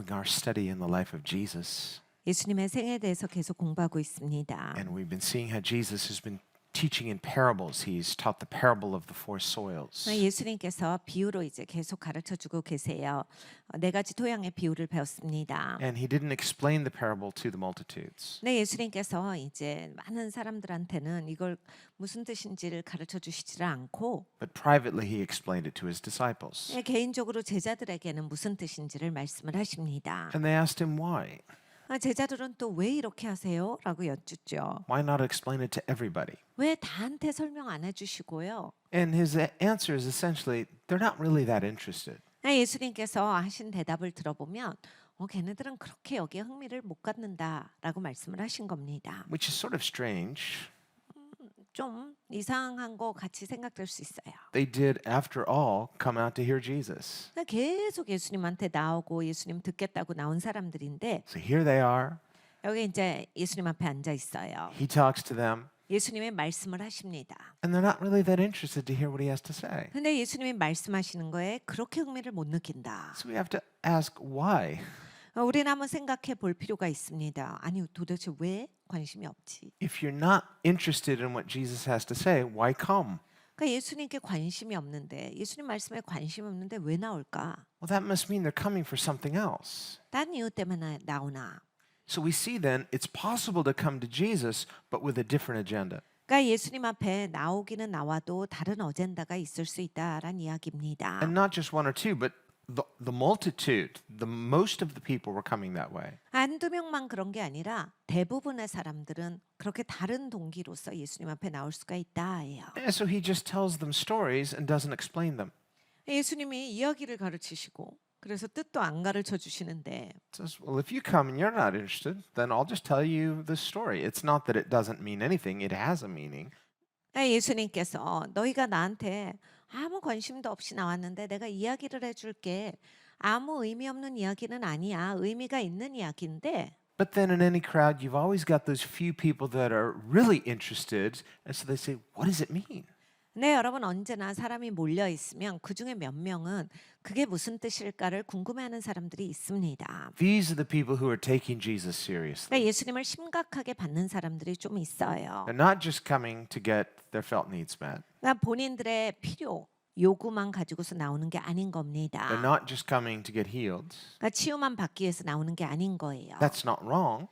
continuing our study in the life of Jesus. 예수님의 생애에 대해서 계속 공부하고 있습니다. And we've been seeing how Jesus has been teaching in parables. He's taught the parable of the four soils. 예수님께서 비유로 이제 계속 가르쳐 주고 계세요. 네 가지 토양의 비유를 배웠습니다. And he didn't explain the parable to the multitudes. 네, 예수님께서 이제 많은 사람들한테는 이걸 무슨 뜻인지를 가르쳐 주시지를 않고 But privately he explained it to his disciples. 개인적으로 제자들에게는 무슨 뜻인지를 말씀을 하십니다. And they asked him why. 제자들은 또 왜 이렇게 하세요? 라고 여쭙죠. Why not explain it to everybody? 왜 다한테 설명 안 해주시고요? And his answer is essentially, they're not really that interested. 예수님께서 하신 대답을 들어보면 걔네들은 그렇게 여기에 흥미를 못 갖는다라고 말씀을 하신 겁니다. Which is sort of strange. 좀 이상한 거 같이 생각될 수 있어요. They did, after all, come out to hear Jesus. 계속 예수님한테 나오고 예수님 듣겠다고 나온 사람들인데 So here they are. 여기 이제 예수님 앞에 앉아 있어요. He talks to them. 예수님의 말씀을 하십니다. And they're not really that interested to hear what he has to say. 근데 예수님이 말씀하시는 거에 그렇게 흥미를 못 느낀다. So we have to ask why. 우리는 한번 생각해 볼 필요가 있습니다. 아니 도대체 왜 관심이 없지? If you're not interested in what Jesus has to say, why come? 그러니까 예수님께 관심이 없는데 예수님 말씀에 관심이 없는데 왜 나올까? Well, that must mean they're coming for something else. 딴 이유 때문에 나오나? So we see then it's possible to come to Jesus, but with a different agenda. 그러니까 예수님 앞에 나오기는 나와도 다른 어젠다가 있을 수 있다라는 이야기입니다. And not just one or two, but the multitude, the most of the people were coming that way. 한두 명만 그런 게 아니라 대부분의 사람들은 그렇게 다른 동기로서 예수님 앞에 나올 수가 있다예요. And so he just tells them stories and doesn't explain them. 예수님이 이야기를 가르치시고 그래서 뜻도 안 가르쳐 주시는데 Says, well, if you come and you're not interested, then I'll just tell you the story. It's not that it doesn't mean anything, it has a meaning. 예수님께서 너희가 나한테 아무 관심도 없이 나왔는데 내가 이야기를 해줄게. 아무 의미 없는 이야기는 아니야. 의미가 있는 이야기인데 But then in any crowd, you've always got those few people that are really interested, and so they say, what does it mean? 네, 여러분 언제나 사람이 몰려 있으면 그 중에 몇 명은 그게 무슨 뜻일까를 궁금해하는 사람들이 있습니다. These are the people who are taking Jesus seriously. 그러니까 예수님을 심각하게 받는 사람들이 좀 있어요. They're not just coming to get their felt needs met. 그러니까 본인들의 필요, 요구만 가지고서 나오는 게 아닌 겁니다. They're not just coming to get healed. 그러니까 치유만 받기 위해서 나오는 게 아닌 거예요. That's not wrong.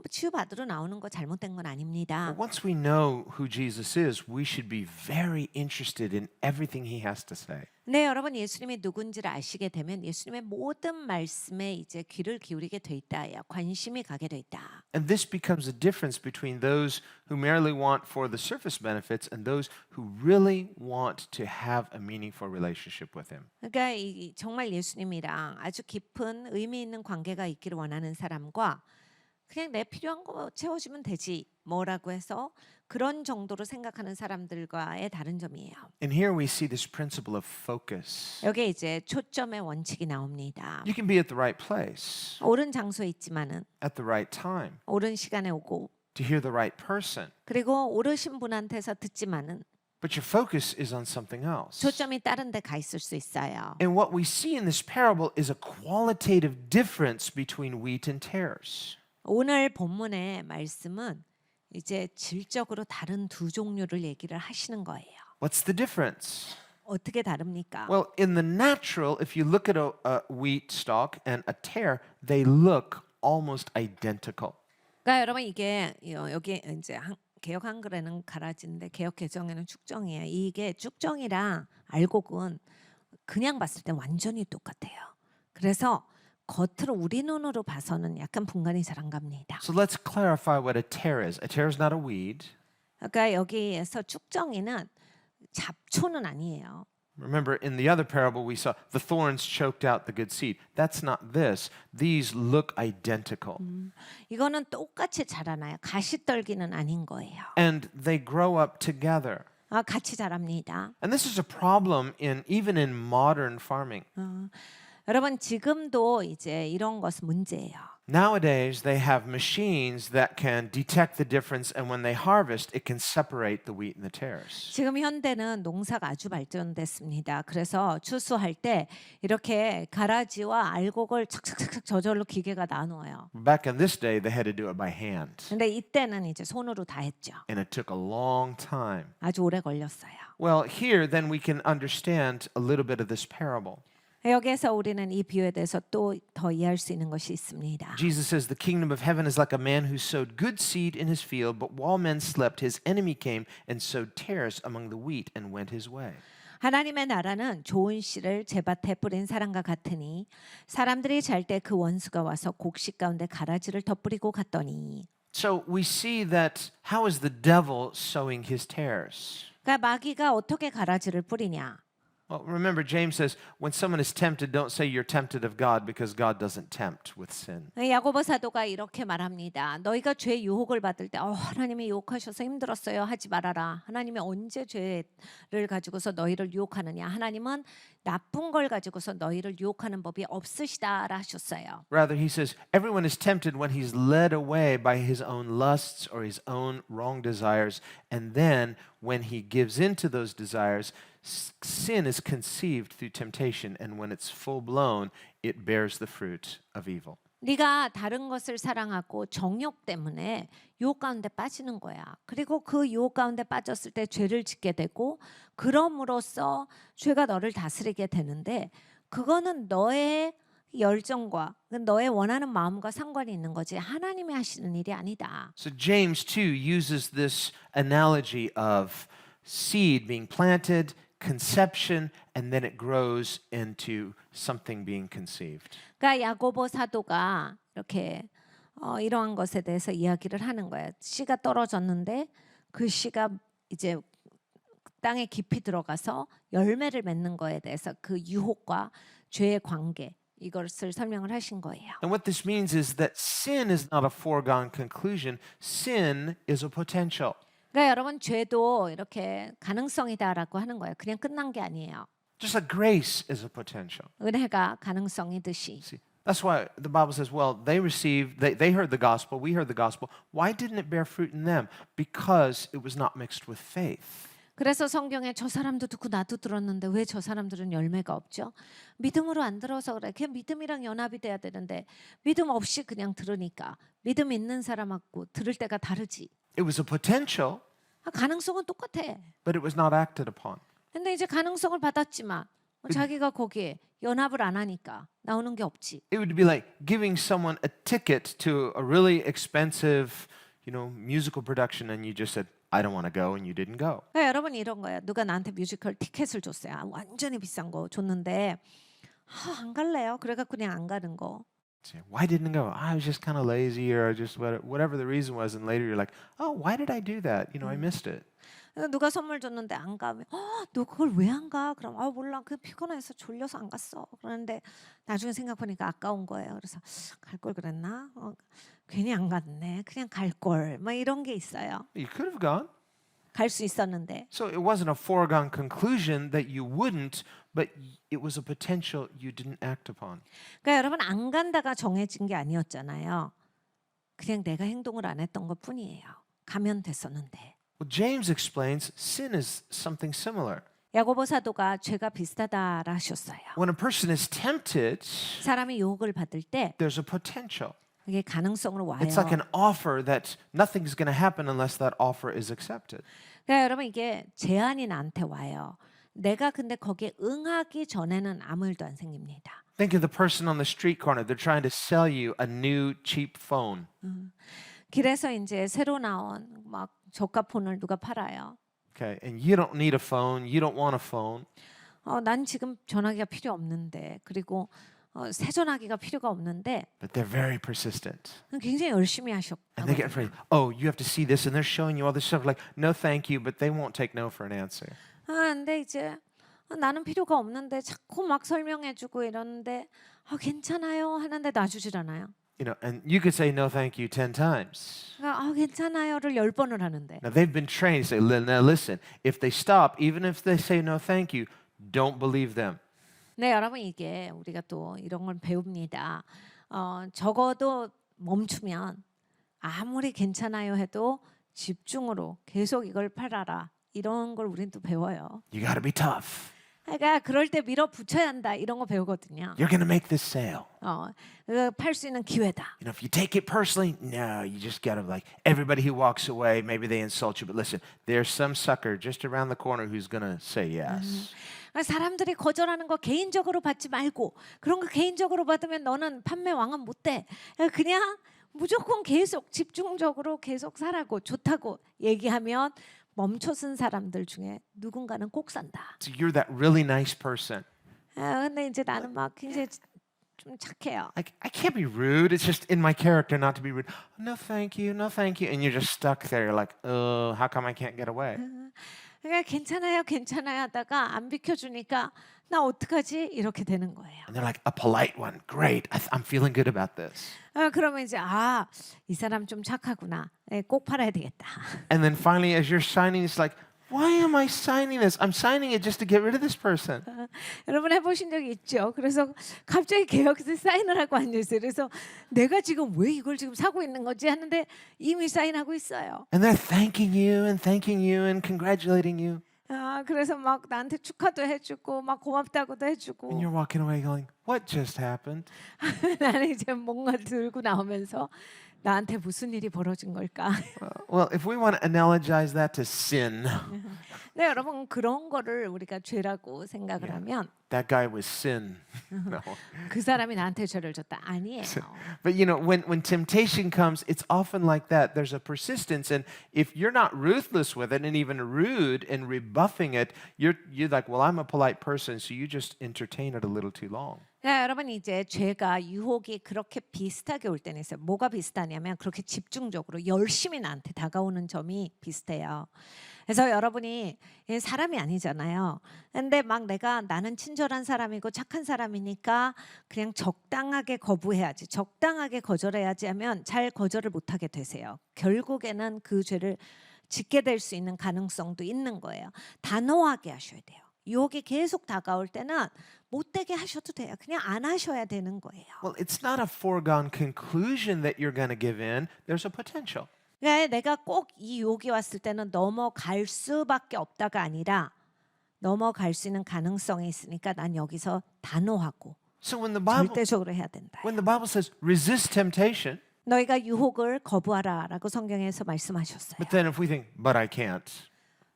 치유 받으러 나오는 거 잘못된 건 아닙니다. But once we know who Jesus is, we should be very interested in everything he has to say. 네, 여러분 예수님이 누군지를 아시게 되면 예수님의 모든 말씀에 이제 귀를 기울이게 돼 있다예요. 관심이 가게 돼 있다. And this becomes a difference between those who merely want for the surface benefits and those who really want to have a meaningful relationship with him. 그러니까 정말 예수님이랑 아주 깊은 의미 있는 관계가 있기를 원하는 사람과 그냥 내 필요한 거 채워주면 되지 뭐라고 해서 그런 정도로 생각하는 사람들과의 다른 점이에요. And here we see this principle of focus. 여기에 이제 초점의 원칙이 나옵니다. You can be at the right place, 옳은 장소에 있지만은 at the right time, 옳은 시간에 오고 to hear the right person. 그리고 오르신 분한테서 듣지만은 But your focus is on something else. 초점이 다른 데 가 있을 수 있어요. And what we see in this parable is a qualitative difference between wheat and tares. 오늘 본문의 말씀은 이제 질적으로 다른 두 종류를 얘기를 하시는 거예요. What's the difference? 어떻게 다릅니까? Well, in the natural, if you look at a wheat stalk and a tare, they look almost identical. 그러니까 여러분 이게 여기 이제 개역 한글에는 가라지인데 개역 개정에는 축정이에요. 이게 축정이랑 알곡은 그냥 봤을 때 완전히 똑같아요. 그래서 겉으로 우리 눈으로 봐서는 약간 분간이 잘 안 갑니다. So let's clarify what a tare is. A tare is not a weed. 그러니까 여기에서 축정이는 잡초는 아니에요. Remember, in the other parable, we saw the thorns choked out the good seed. That's not this. These look identical. 이거는 똑같이 자라나요. 가시떨기는 아닌 거예요. And they grow up together. 같이 자랍니다. And this is a problem even in modern farming. 여러분 지금도 이제 이런 것은 문제예요. Nowadays, they have machines that can detect the difference, and when they harvest, it can separate the wheat and the tares. 지금 현대는 농사가 아주 발전됐습니다. 그래서 추수할 때 이렇게 가라지와 알곡을 착착착착 저절로 기계가 나누어요. Back in this day, they had to do it by hand, 근데 이때는 이제 손으로 다 했죠. and it took a long time. 아주 오래 걸렸어요. Well, here, then we can understand a little bit of this parable. 여기에서 우리는 이 비유에 대해서 또 더 이해할 수 있는 것이 있습니다. Jesus says, "The kingdom of heaven is like a man who sowed good seed in his field, but while men slept, his enemy came and sowed tares among the wheat and went his way." 하나님의 나라는 좋은 씨를 제 밭에 뿌린 사람과 같으니 사람들이 잘 때 그 원수가 와서 곡식 가운데 가라지를 덧뿌리고 갔더니. So we see that how is the devil sowing his tares? 그러니까 마귀가 어떻게 가라지를 뿌리냐? Well, remember, James says, when someone is tempted, don't say you're tempted of God because God doesn't tempt with sin. 야고보 사도가 이렇게 말합니다. 너희가 죄의 유혹을 받을 때 하나님이 유혹하셔서 힘들었어요 하지 말아라. 하나님이 언제 죄를 가지고서 너희를 유혹하느냐. 하나님은 나쁜 걸 가지고서 너희를 유혹하는 법이 없으시다라 하셨어요. Rather, he says, everyone is tempted when he's led away by his own lusts or his own wrong desires. And then when he gives in to those desires, sin is conceived through temptation. And when it's full blown, it bears the fruit of evil. 네가 다른 것을 사랑하고 정욕 때문에 유혹 가운데 빠지는 거야. 그리고 그 유혹 가운데 빠졌을 때 죄를 짓게 되고 그럼으로써 죄가 너를 다스리게 되는데 그거는 너의 열정과 너의 원하는 마음과 상관이 있는 거지 하나님이 하시는 일이 아니다. So James too uses this analogy of seed being planted, conception, and then it grows into something being conceived. 그러니까 야고보 사도가 이렇게 이러한 것에 대해서 이야기를 하는 거예요. 씨가 떨어졌는데 그 씨가 이제 땅에 깊이 들어가서 열매를 맺는 거에 대해서 그 유혹과 죄의 관계 이것을 설명을 하신 거예요. And what this means is that sin is not a foregone conclusion. Sin is a potential. 그러니까 여러분 죄도 이렇게 가능성이다라고 하는 거예요. 그냥 끝난 게 아니에요. Just like grace is a potential. 은혜가 가능성이듯이. See, that's why the Bible says, well, they heard the gospel, we heard the gospel. Why didn't it bear fruit in them? Because it was not mixed with faith. 그래서 성경에 저 사람도 듣고 나도 들었는데 왜 저 사람들은 열매가 없죠? 믿음으로 안 들어서 그래. 그냥 믿음이랑 연합이 돼야 되는데 믿음 없이 그냥 들으니까 믿음 있는 사람하고 들을 때가 다르지. It was a potential, 가능성은 똑같아. but it was not acted upon. 근데 이제 가능성을 받았지만 자기가 거기에 연합을 안 하니까 나오는 게 없지. It would be like giving someone a ticket to a really expensive, musical production and you just said, I don't want to go, and you didn't go. 그러니까 여러분 이런 거예요. 누가 나한테 뮤지컬 티켓을 줬어요. 완전히 비싼 거 줬는데 안 갈래요. 그래갖고 그냥 안 가는 거. Say, why didn't I go? I was just kind of lazy or just whatever the reason was. And later you're like, oh, why did I do that? I missed it. 누가 선물 줬는데 안 가면 너 그걸 왜 안 가? 그럼 몰라. 그 피곤해서 졸려서 안 갔어. 그러는데 나중에 생각 보니까 아까운 거예요. 그래서 갈 걸 그랬나? 괜히 안 갔네. 그냥 갈 걸. 막 이런 게 있어요. You could have gone. 갈 수 있었는데. So it wasn't a foregone conclusion that you wouldn't, but it was a potential you didn't act upon. 그러니까 여러분 안 간다가 정해진 게 아니었잖아요. 그냥 내가 행동을 안 했던 것뿐이에요. 가면 됐었는데. Well, James explains sin is something similar. 야고보 사도가 죄가 비슷하다라 하셨어요. When a person is tempted, 사람이 유혹을 받을 때 there's a potential. 이게 가능성으로 와요. It's like an offer that nothing's going to happen unless that offer is accepted. 그러니까 여러분 이게 제안이 나한테 와요. 내가 근데 거기에 응하기 전에는 아무 일도 안 생깁니다. Think of the person on the street corner. They're trying to sell you a new cheap phone. 길에서 이제 새로 나온 막 저가 폰을 누가 팔아요. Okay, and you don't need a phone. You don't want a phone. 난 지금 전화기가 필요 없는데 그리고 새 전화기가 필요가 없는데 But they're very persistent. 굉장히 열심히 And 하셨고 they get afraid. Oh, you have to see this, and they're showing you all this stuff. Like, no, thank you, but they won't take no for an answer. 근데 이제 나는 필요가 없는데 자꾸 막 설명해주고 이러는데 괜찮아요 하는데 놔주질 않아요. And you could say no, thank you 10 times. 그러니까 괜찮아요를 10번을 하는데 Now they've been trained to say, now listen, if they stop, even if they say no, thank you, don't believe them. 네, 여러분 이게 우리가 또 이런 걸 배웁니다. 적어도 멈추면 아무리 괜찮아요 해도 집중으로 계속 이걸 팔아라. 이런 걸 우린 또 배워요. You got to be tough. 그러니까 그럴 때 밀어붙여야 한다. 이런 거 배우거든요. You're going to make this sale. 팔 수 있는 기회다. You know, if you take it personally, no, you just got to like everybody who walks away, maybe they insult you, but listen, there's some sucker just around the corner who's going to say yes. 사람들이 거절하는 거 개인적으로 받지 말고 그런 거 개인적으로 받으면 너는 판매 왕은 못 돼. 그냥 무조건 계속 집중적으로 계속 사라고 좋다고 얘기하면 멈춰선 사람들 중에 누군가는 꼭 산다. So you're that really nice person. 근데 이제 나는 막 굉장히 좀 착해요. Like, I can't be rude. It's just in my character not to be rude. No, thank you. No, thank you. And you're just stuck there. You're like, oh, how come I can't get away? 그러니까 괜찮아요, 괜찮아요 하다가 안 비켜주니까 나 어떡하지? 이렇게 되는 거예요. And they're like, a polite one. Great. I'm feeling good about this. 그러면 이제 이 사람 좀 착하구나. 꼭 팔아야 되겠다. And then finally, as you're signing, it's like, why am I signing this? I'm signing it just to get rid of this person. 여러분 해보신 적이 있죠? 그래서 갑자기 계약서에 사인을 하고 앉아있어요. 그래서 내가 지금 왜 이걸 지금 사고 있는 거지 하는데 이미 사인하고 있어요. And they're thanking you and congratulating you. 그래서 막 나한테 축하도 해주고 막 고맙다고도 And 해주고 you're walking away going, what just happened? 나는 이제 뭔가 들고 나오면서 나한테 무슨 일이 벌어진 걸까? Well, if we want to analogize that to sin, 네, 여러분 그런 거를 우리가 죄라고 생각을 하면 that guy was sin. No. 그 사람이 나한테 죄를 졌다 아니에요. But you know, when temptation comes, it's often like that. There's a persistence, and if you're not ruthless with it and even rude and rebuffing it, you're like, well, I'm a polite person, so you just entertain it a little too long. 네, 여러분 이제 죄가 유혹이 그렇게 비슷하게 올 때는 있어요. 뭐가 비슷하냐면 그렇게 집중적으로 열심히 나한테 다가오는 점이 비슷해요. 그래서 여러분이 사람이 아니잖아요. 근데 막 나는 친절한 사람이고 착한 사람이니까 그냥 적당하게 거부해야지, 적당하게 거절해야지 하면 잘 거절을 못하게 되세요. 결국에는 그 죄를 짓게 될 수 있는 가능성도 있는 거예요. 단호하게 하셔야 돼요. 유혹이 계속 다가올 때는 못되게 하셔도 돼요. 그냥 안 하셔야 되는 거예요. Well, it's not a foregone conclusion that you're going to give in. There's a potential. 그러니까 내가 꼭 이 유혹이 왔을 때는 넘어갈 수밖에 없다가 아니라 넘어갈 수 있는 가능성이 있으니까 난 여기서 단호하고 So when 절대적으로 해야 된다. the Bible says resist temptation, 너희가 유혹을 거부하라라고 성경에서 말씀하셨어요. but then if we think, but I can't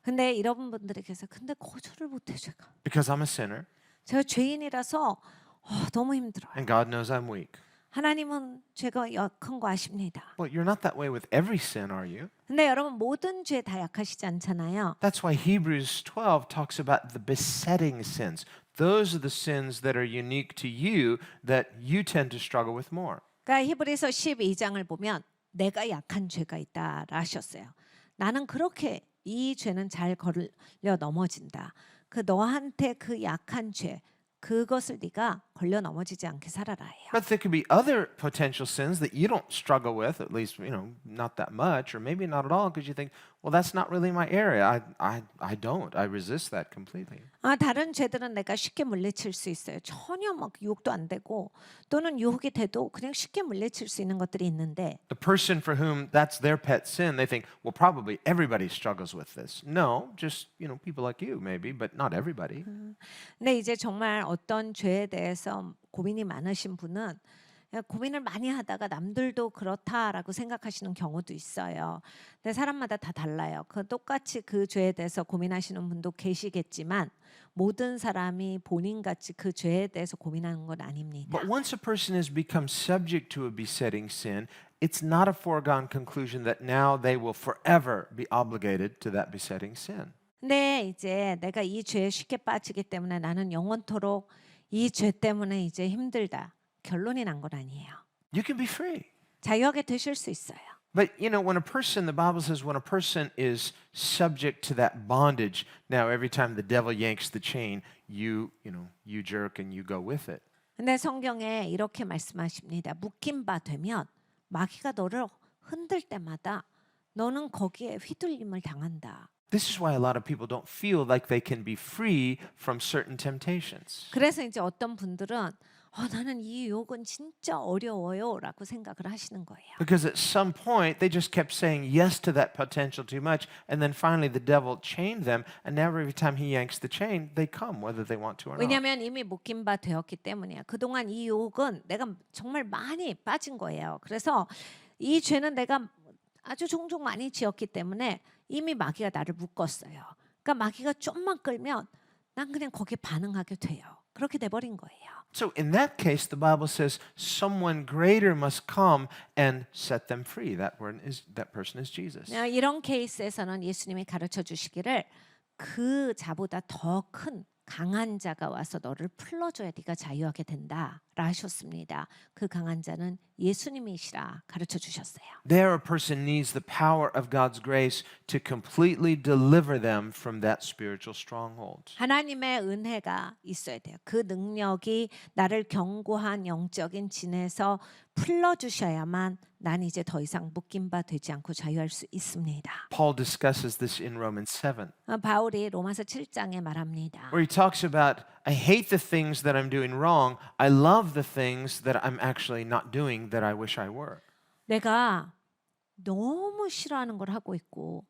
근데 이런 분들이 계세요. 근데 거절을 못해 제가. because I'm a sinner 제가 죄인이라서 너무 힘들어요. and God knows I'm weak. 하나님은 제가 약한 거 아십니다. Well, you're not that way with every sin, are you? 근데 여러분 모든 죄 다 약하시지 않잖아요. That's why Hebrews 12 talks about the besetting sins. Those are the sins that are unique to you that you tend to struggle with more. 그러니까 히브리서 12장을 보면 내가 약한 죄가 있다라 하셨어요. 나는 그렇게 이 죄는 잘 걸려 넘어진다. 그 너한테 그 약한 죄 그것을 네가 걸려 넘어지지 않게 살아라예요. But there could be other potential sins that you don't struggle with, at least, not that much, or maybe not at all, because you think, well, that's not really my area. I don't. I resist that completely. 다른 죄들은 내가 쉽게 물리칠 수 있어요. 전혀 막 유혹도 안 되고 또는 유혹이 돼도 그냥 쉽게 물리칠 수 있는 것들이 있는데 The person for whom that's their pet sin, they think, well, probably everybody struggles with this. No, just, people like you maybe, but not everybody. 근데 이제 정말 어떤 죄에 대해서 고민이 많으신 분은 고민을 많이 하다가 남들도 그렇다라고 생각하시는 경우도 있어요. 근데 사람마다 다 달라요. 똑같이 그 죄에 대해서 고민하시는 분도 계시겠지만 모든 사람이 본인같이 그 죄에 대해서 고민하는 건 아닙니다. But once a person has become subject to a besetting sin, it's not a foregone conclusion that now they will forever be obligated to that besetting sin. 근데 이제 내가 이 죄에 쉽게 빠지기 때문에 나는 영원토록 이 죄 때문에 이제 힘들다. 결론이 난 건 아니에요. You can be free. 자유하게 되실 수 있어요. But when a person, the Bible says, when a person is subject to that bondage, now every time the devil yanks the chain, you jerk and you go with it. 근데 성경에 이렇게 말씀하십니다. 묶인 바 되면 마귀가 너를 흔들 때마다 너는 거기에 휘둘림을 당한다. This is why a lot of people don't feel like they can be free from certain temptations. 그래서 이제 어떤 분들은 나는 이 유혹은 진짜 어려워요라고 생각을 하시는 거예요. Because at some point, they just kept saying yes to that potential too much. And then finally, the devil chained them. And now every time he yanks the chain, they come, whether they want to or not. 왜냐하면 이미 묶인 바 되었기 때문이야. 그동안 이 유혹은 내가 정말 많이 빠진 거예요. 그래서 이 죄는 내가 아주 종종 많이 지었기 때문에 이미 마귀가 나를 묶었어요. 그러니까 마귀가 좀만 끌면 난 그냥 거기에 반응하게 돼요. 그렇게 돼버린 거예요. So in that case, the Bible says someone greater must come and set them free. That person is Jesus. 이런 케이스에서는 예수님이 가르쳐 주시기를 그 자보다 더 큰 강한 자가 와서 너를 풀어줘야 네가 자유하게 된다라 하셨습니다. 그 강한 자는 예수님이시라 가르쳐 주셨어요. There, a person needs the power of God's grace to completely deliver them from that spiritual stronghold. 하나님의 은혜가 있어야 돼요. 그 능력이 나를 견고한 영적인 진에서 풀어주셔야만 난 이제 더 이상 묶인 바 되지 않고 자유할 수 있습니다. Paul discusses this in Romans 7, 바울이 로마서 7장에 말합니다. where he talks about, I hate the things that I'm doing wrong. I love the things that I'm actually not doing that I wish I were. 내가 너무 싫어하는 걸 하고 있고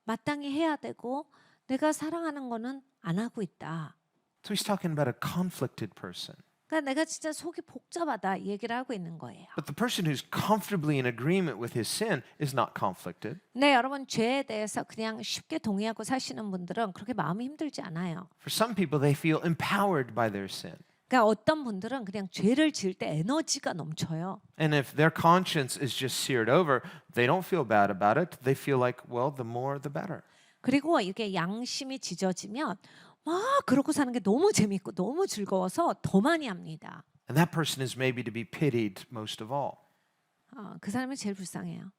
마땅히 해야 되고 내가 사랑하는 거는 안 하고 있다. So he's talking about a conflicted person. 그러니까 내가 진짜 속이 복잡하다 이 얘기를 하고 있는 거예요. But the person who's comfortably in agreement with his sin is not conflicted. 네, 여러분 죄에 대해서 그냥 쉽게 동의하고 사시는 분들은 그렇게 마음이 힘들지 않아요. For some people, they feel empowered by their sin. 그러니까 어떤 분들은 그냥 죄를 지을 때 에너지가 넘쳐요. And if their conscience is just seared over, they don't feel bad about it. They feel like, well, the more, the better. 그리고 이렇게 양심이 지져지면 막 그러고 사는 게 너무 재밌고 너무 즐거워서 더 많이 합니다. And that person is maybe to be pitied most of all. 그 사람이 제일 불쌍해요.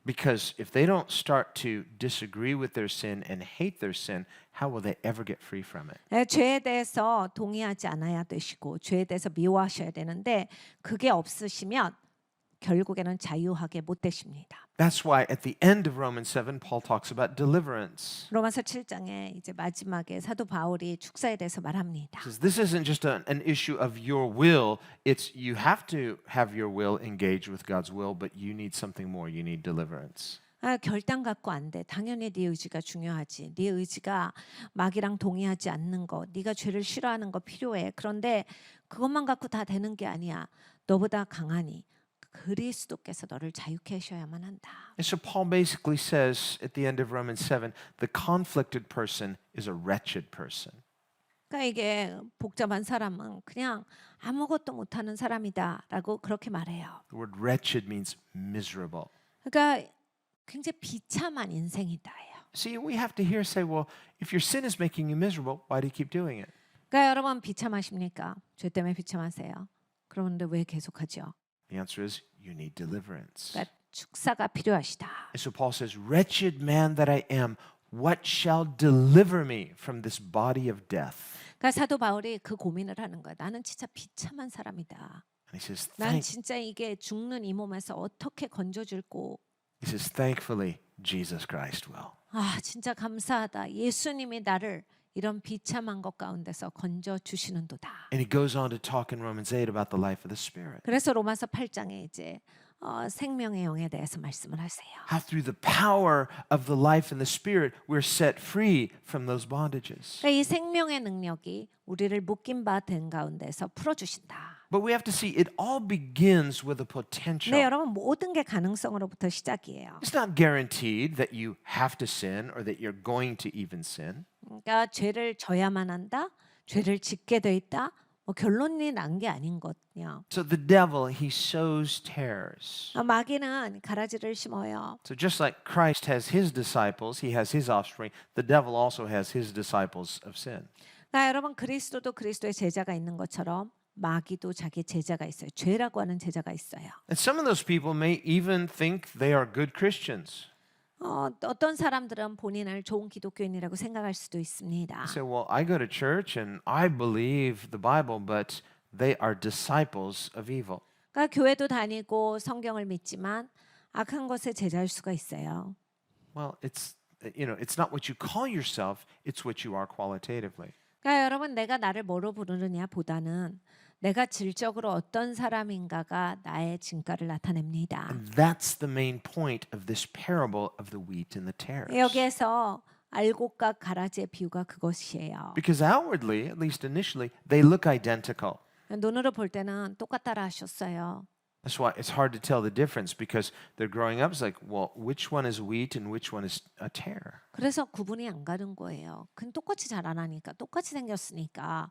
Because if they don't start to disagree with their sin and hate their sin, how will they ever get free from it? 죄에 대해서 동의하지 않아야 되시고 죄에 대해서 미워하셔야 되는데 그게 없으시면 결국에는 자유하게 못 되십니다. That's why at the end of Romans 7, Paul talks about deliverance. 로마서 7장에 이제 마지막에 사도 바울이 축사에 대해서 말합니다. He says this isn't just an issue of your will. It's you have to have your will engage with God's will, but you need something more. You need deliverance. 결단 갖고 안 돼. 당연히 네 의지가 중요하지. 네 의지가 마귀랑 동의하지 않는 거, 네가 죄를 싫어하는 거 필요해. 그런데 그것만 갖고 다 되는 게 아니야. 너보다 강하니 그리스도께서 너를 자유케 하셔야만 한다. And so Paul basically says at the end of Romans 7, the conflicted person is a wretched person. 그러니까 이게 복잡한 사람은 그냥 아무것도 못하는 사람이다라고 그렇게 말해요. The word wretched means miserable. 그러니까 굉장히 비참한 인생이다예요. See, we have to here say, well, if your sin is making you miserable, why do you keep doing it? 그러니까 여러분 비참하십니까? 죄 때문에 비참하세요. 그런데 왜 계속하죠? The answer is you need deliverance. 그러니까 축사가 필요하시다. And so Paul says, wretched man that I am, what shall deliver me from this body of death? 그러니까 사도 바울이 그 고민을 하는 거야. 나는 진짜 비참한 사람이다. And he says, 난 진짜 이게 죽는 이 몸에서 어떻게 건져줄고 thankfully, Jesus Christ will. 진짜 감사하다. 예수님이 나를 이런 비참한 것 가운데서 건져 주시는도다. And he goes on to talk in Romans 8 about the life of the Spirit. 그래서 로마서 8장에 이제 생명의 영에 대해서 말씀을 하세요. How through the power of the life and the Spirit, we're set free from those bondages. 그러니까 이 생명의 능력이 우리를 묶인 바 된 가운데서 풀어주신다. But we have to see it all begins with a 네, potential. 여러분 모든 게 가능성으로부터 시작이에요. It's not guaranteed that you have to sin or that you're going to even sin. 그러니까 죄를 져야만 한다, 죄를 짓게 돼 있다. 뭐 결론이 난 게 아닌 거요. So the devil, he sows tares. 마귀는 가라지를 심어요. So just like Christ has his disciples, he has his offspring, the devil also has his disciples of sin. 그러니까 여러분 그리스도도 그리스도의 제자가 있는 것처럼 마귀도 자기 제자가 있어요. 죄라고 하는 제자가 있어요. And some of those people may even think they are good Christians. 어떤 사람들은 본인을 좋은 기독교인이라고 생각할 수도 있습니다. They say, well, I go to church and I believe the Bible, but they are disciples of evil. 그러니까 교회도 다니고 성경을 믿지만 악한 것에 제자일 수가 있어요. Well, it's not what you call yourself, it's what you are qualitatively. 그러니까 여러분 내가 나를 뭐로 부르느냐 보다는 내가 질적으로 어떤 사람인가가 나의 진가를 나타냅니다. And that's the main point of this parable of the wheat and the tares. 여기에서 알곡과 가라지의 비유가 그것이에요. Because outwardly, at least initially, they look identical. 눈으로 볼 때는 똑같다라 하셨어요. That's why it's hard to tell the difference because they're growing up. It's like, well, which one is wheat and which one is a tare? 그래서 구분이 안 가는 거예요. 그건 똑같이 자라나니까 똑같이 생겼으니까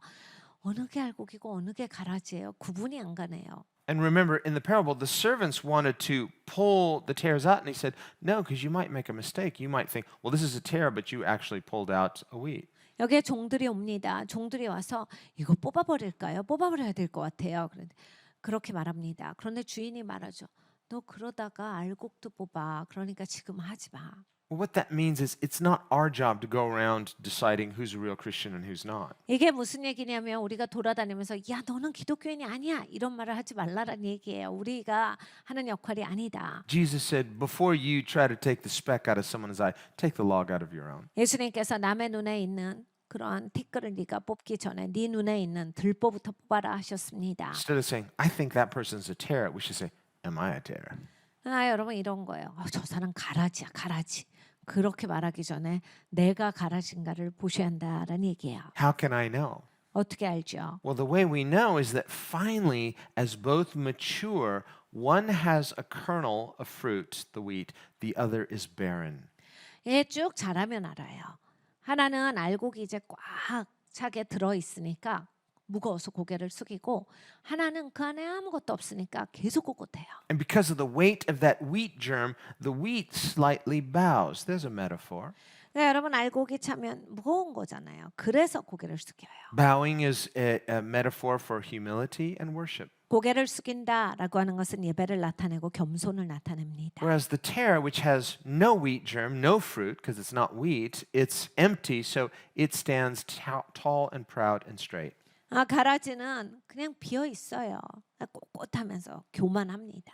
어느 게 알곡이고 어느 게 가라지예요. 구분이 안 가네요. And remember, in the parable, the servants wanted to pull the tares out, and he said, no, because you might make a mistake. You might think, well, this is a tare, but you actually pulled out a wheat. 여기에 종들이 옵니다. 종들이 와서 이거 뽑아버릴까요? 뽑아버려야 될 것 같아요. 그렇게 말합니다. 그런데 주인이 말하죠. 너 그러다가 알곡도 뽑아. 그러니까 지금 하지 마. Well, what that means is it's not our job to go around deciding who's a real Christian and who's not. 이게 무슨 얘기냐면 우리가 돌아다니면서 야 너는 기독교인이 아니야 이런 말을 하지 말라라는 얘기예요. 우리가 하는 역할이 아니다. Jesus said, before you try to take the speck out of someone's eye, take the log out of your own. 예수님께서 남의 눈에 있는 그런 티끌을 네가 뽑기 전에 네 눈에 있는 들보부터 뽑아라 하셨습니다. Instead of saying, I think that person's a tare, we should say, am I a tare? 여러분 이런 거예요. 저 사람 가라지야 가라지. 그렇게 말하기 전에 내가 가라진가를 보셔야 한다라는 얘기예요. How can I know? 어떻게 알죠? Well, the way we know is that finally, as both mature, one has a kernel of fruit, the wheat, the other is barren. 얘 쭉 자라면 알아요. 하나는 알곡이 이제 꽉 차게 들어 있으니까 무거워서 고개를 숙이고 하나는 그 안에 아무것도 없으니까 계속 꼿꼿해요. And because of the weight of that wheat germ, the wheat slightly bows. There's a metaphor. 그러니까 여러분 알곡이 차면 무거운 거잖아요. 그래서 고개를 숙여요. Bowing is a metaphor for humility and worship. 고개를 숙인다라고 하는 것은 예배를 나타내고 겸손을 나타냅니다. Whereas the tare, which has no wheat germ, no fruit, because it's not wheat, it's empty, so it stands tall and proud and straight. 가라지는 그냥 비어 있어요. 꼿꼿하면서 교만합니다.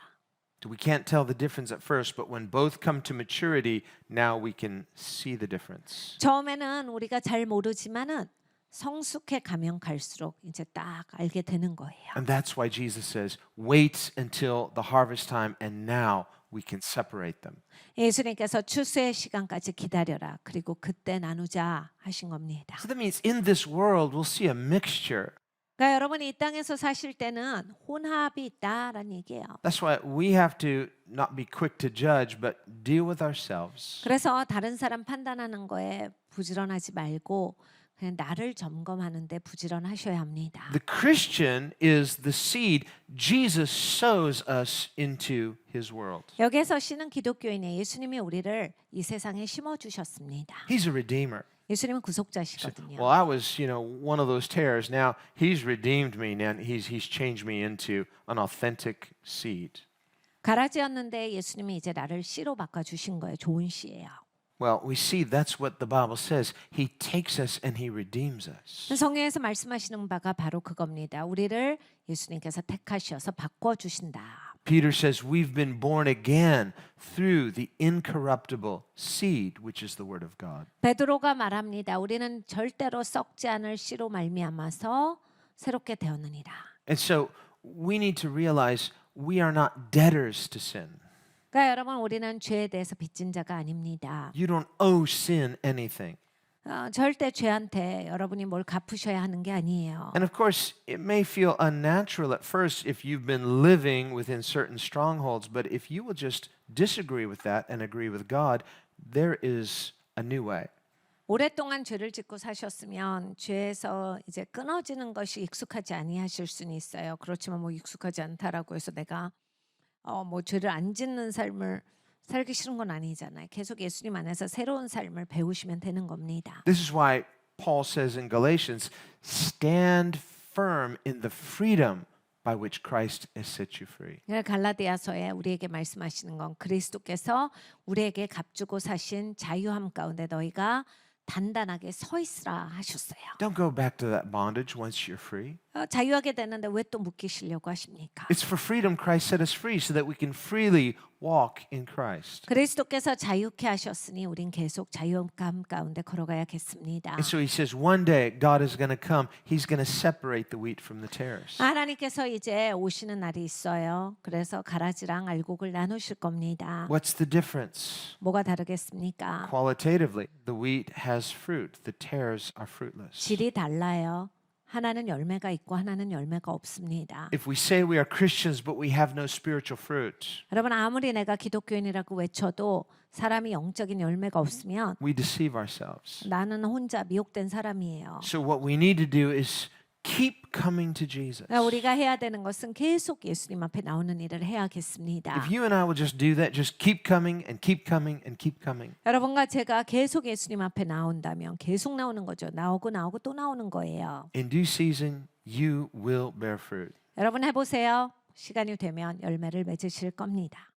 We can't tell the difference at first, but when both come to maturity, now we can see the difference. 처음에는 우리가 잘 모르지만은 성숙해 가면 갈수록 이제 딱 알게 되는 거예요. And that's why Jesus says, wait until the harvest time, and now we can separate them. 예수님께서 추수의 시간까지 기다려라. 그리고 그때 나누자 하신 겁니다. So that means in this world, we'll see a mixture. 그러니까 여러분이 이 땅에서 사실 때는 혼합이 있다라는 얘기예요. That's why we have to not be quick to judge, but deal with ourselves. 그래서 다른 사람 판단하는 거에 부지런하지 말고 그냥 나를 점검하는데 부지런하셔야 합니다. The Christian is the seed Jesus sows us into his world. 여기에서 씨는 기독교인이에요. 예수님이 우리를 이 세상에 심어 주셨습니다. He's a redeemer. 예수님은 구속자시거든요. Well, I was, one of those tares. Now he's redeemed me. Now he's changed me into an authentic seed. 가라지였는데 예수님이 이제 나를 씨로 바꿔 주신 거예요. 좋은 씨예요. Well, we see that's what the Bible says. He takes us and he redeems us. 성경에서 말씀하시는 바가 바로 그겁니다. 우리를 예수님께서 택하셔서 바꿔 주신다. Peter says we've been born again through the incorruptible seed, which is the word of God. 베드로가 말합니다. 우리는 절대로 썩지 않을 씨로 말미암아서 새롭게 되었느니라. And so we need to realize we are not debtors to sin. 그러니까 여러분 우리는 죄에 대해서 빚진 자가 아닙니다. You don't owe sin anything. 절대 죄한테 여러분이 뭘 갚으셔야 하는 게 아니에요. And of course, it may feel unnatural at first if you've been living within certain strongholds, but if you will just disagree with that and agree with God, there is a new way. 오랫동안 죄를 짓고 사셨으면 죄에서 이제 끊어지는 것이 익숙하지 아니하실 수는 있어요. 그렇지만 뭐 익숙하지 않다라고 해서 내가 뭐 죄를 안 짓는 삶을 살기 싫은 건 아니잖아요. 계속 예수님 안에서 새로운 삶을 배우시면 되는 겁니다. This is why Paul says in Galatians, stand firm in the freedom by which Christ has set you free. 갈라디아서에 우리에게 말씀하시는 건 그리스도께서 우리에게 값주고 사신 자유함 가운데 너희가 단단하게 서 있으라 하셨어요. Don't go back to that bondage once you're free. 자유하게 되는데 왜 또 묶이시려고 하십니까? It's for freedom Christ set us free so that we can freely walk in Christ. 그리스도께서 자유케 하셨으니 우린 계속 자유감 가운데 걸어가야겠습니다. And so he says one day God is going to come. He's going to separate the wheat from the tares. 하나님께서 이제 오시는 날이 있어요. 그래서 가라지랑 알곡을 나누실 겁니다. What's the difference? 뭐가 다르겠습니까? Qualitatively, the wheat has fruit. The tares are fruitless. 질이 달라요. 하나는 열매가 있고 하나는 열매가 없습니다. If we say we are Christians but we have no spiritual fruit, 여러분 아무리 내가 기독교인이라고 외쳐도 사람이 영적인 열매가 없으면 we deceive ourselves. 나는 혼자 미혹된 사람이에요. So what we need to do is keep coming to Jesus. 그러니까 우리가 해야 되는 것은 계속 예수님 앞에 나오는 일을 해야겠습니다. If you and I will just do that, just keep coming and keep coming and keep coming. 여러분과 제가 계속 예수님 앞에 나온다면 계속 나오는 거죠. 나오고 또 나오는 거예요. In due season, you will bear fruit. 여러분 해보세요. 시간이 되면 열매를 맺으실 겁니다.